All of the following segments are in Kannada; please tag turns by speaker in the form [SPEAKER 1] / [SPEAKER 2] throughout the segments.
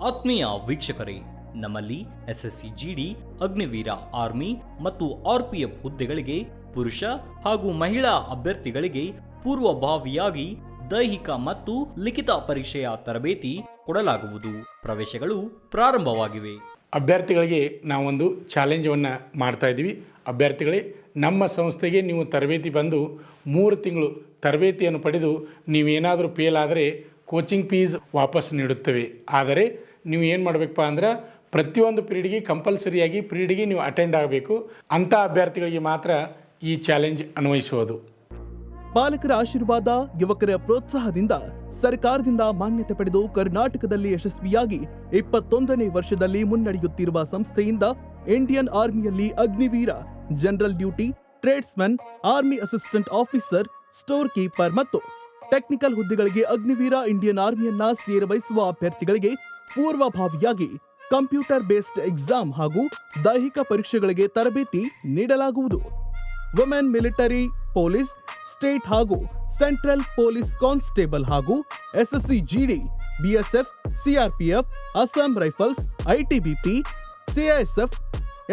[SPEAKER 1] ಆತ್ಮೀಯ ವೀಕ್ಷಕರೇ, ನಮ್ಮಲ್ಲಿ ಎಸ್ಎಸ್ಸಿ ಜಿಡಿ, ಅಗ್ನಿವೀರ ಆರ್ಮಿ ಮತ್ತು ಆರ್ಪಿಎಫ್ ಹುದ್ದೆಗಳಿಗೆ ಪುರುಷ ಹಾಗೂ ಮಹಿಳಾ ಅಭ್ಯರ್ಥಿಗಳಿಗೆ ಪೂರ್ವಭಾವಿಯಾಗಿ ದೈಹಿಕ ಮತ್ತು ಲಿಖಿತ ಪರೀಕ್ಷೆಯ ತರಬೇತಿ ಕೊಡಲಾಗುವುದು. ಪ್ರವೇಶಗಳು ಪ್ರಾರಂಭವಾಗಿವೆ.
[SPEAKER 2] ಅಭ್ಯರ್ಥಿಗಳಿಗೆ ನಾವೊಂದು ಚಾಲೆಂಜನ್ನು ಮಾಡ್ತಾ ಇದ್ದೀವಿ. ಅಭ್ಯರ್ಥಿಗಳೇ, ನಮ್ಮ ಸಂಸ್ಥೆಗೆ ನೀವು ತರಬೇತಿ ಬಂದು 3 ತಿಂಗಳು ತರಬೇತಿಯನ್ನು ಪಡೆದು ನೀವೇನಾದರೂ ಫೇಲ್ ಆದರೆ ಕೋಚಿಂಗ್ ಫೀಸ್ ವಾಪಸ್ ನೀಡುತ್ತೇವೆ. ಆದರೆ ನೀವು ಏನು ಮಾಡಬೇಕಪ್ಪ ಅಂದ್ರೆ ಪ್ರತಿಯೊಂದು ಪೀರಿಯಡ್ಗೆ ಕಂಪಲ್ಸರಿಯಾಗಿ ಪೀರಿಯಡ್ಗೆ ನೀವು ಅಟೆಂಡ್ ಆಗಬೇಕು. ಅಂಥ ಅಭ್ಯರ್ಥಿಗಳಿಗೆ ಮಾತ್ರ ಈ ಚಾಲೆಂಜ್ ಅನ್ವಯಿಸುವುದು.
[SPEAKER 3] ಪಾಲಕರ ಆಶೀರ್ವಾದ, ಯುವಕರ ಪ್ರೋತ್ಸಾಹದಿಂದ ಸರ್ಕಾರದಿಂದ ಮಾನ್ಯತೆ ಪಡೆದು ಕರ್ನಾಟಕದಲ್ಲಿ ಯಶಸ್ವಿಯಾಗಿ 21ನೇ ವರ್ಷದಲ್ಲಿ ಮುನ್ನಡೆಯುತ್ತಿರುವ ಸಂಸ್ಥೆಯಿಂದ ಇಂಡಿಯನ್ ಆರ್ಮಿಯಲ್ಲಿ Agniveer, general duty, tradesman, army assistant officer, store keeper ಮತ್ತು ಟೆಕ್ನಿಕಲ್ ಹುದ್ದೆಗಳಿಗೆ ಅಗ್ನಿವೀರ ಇಂಡಿಯನ್ ಆರ್ಮಿಯನ್ನ ಸೇರಬಯಸುವ ಅಭ್ಯರ್ಥಿಗಳಿಗೆ ಪೂರ್ವಭಾವಿಯಾಗಿ ಕಂಪ್ಯೂಟರ್ ಬೇಸ್ಡ್ ಎಕ್ಸಾಮ್ ಹಾಗೂ ದೈಹಿಕ ಪರೀಕ್ಷೆಗಳಿಗೆ ತರಬೇತಿ ನೀಡಲಾಗುವುದು. ವುಮೆನ್ ಮಿಲಿಟರಿ, ಪೊಲೀಸ್, ಸ್ಟೇಟ್ ಹಾಗೂ ಸೆಂಟ್ರಲ್ ಪೊಲೀಸ್ ಕಾನ್ಸ್ಟೇಬಲ್ ಹಾಗೂ SSC GD, BSF, CRPF, Assam rifles, ITBP, CISF,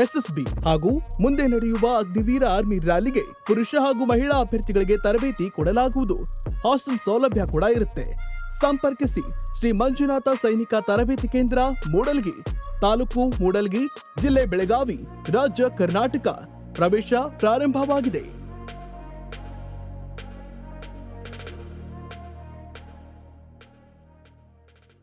[SPEAKER 3] SSB ಹಾಗೂ ಮುಂದೆ ನಡೆಯುವ ಅಗ್ನಿವೀರ ಆರ್ಮಿ ರ್ಯಾಲಿಗೆ ಪುರುಷ ಹಾಗೂ ಮಹಿಳಾ ಅಭ್ಯರ್ಥಿಗಳಿಗೆ ತರಬೇತಿ ಕೊಡಲಾಗುವುದು. ಹಾಸ್ಟೆಲ್ ಸೌಲಭ್ಯ ಕೂಡ ಇರುತ್ತೆ. ಸಂಪರ್ಕಿಸಿ ಶ್ರೀ ಮಂಜುನಾಥ ಸೈನಿಕ ತರಬೇತಿ ಕೇಂದ್ರ, ಮೂಡಲ್ಗಿ, ತಾಲೂಕು ಮೂಡಲ್ಗಿ, ಜಿಲ್ಲೆ ಬೆಳಗಾವಿ, ರಾಜ್ಯ ಕರ್ನಾಟಕ. ಪ್ರವೇಶ ಪ್ರಾರಂಭವಾಗಿದೆ.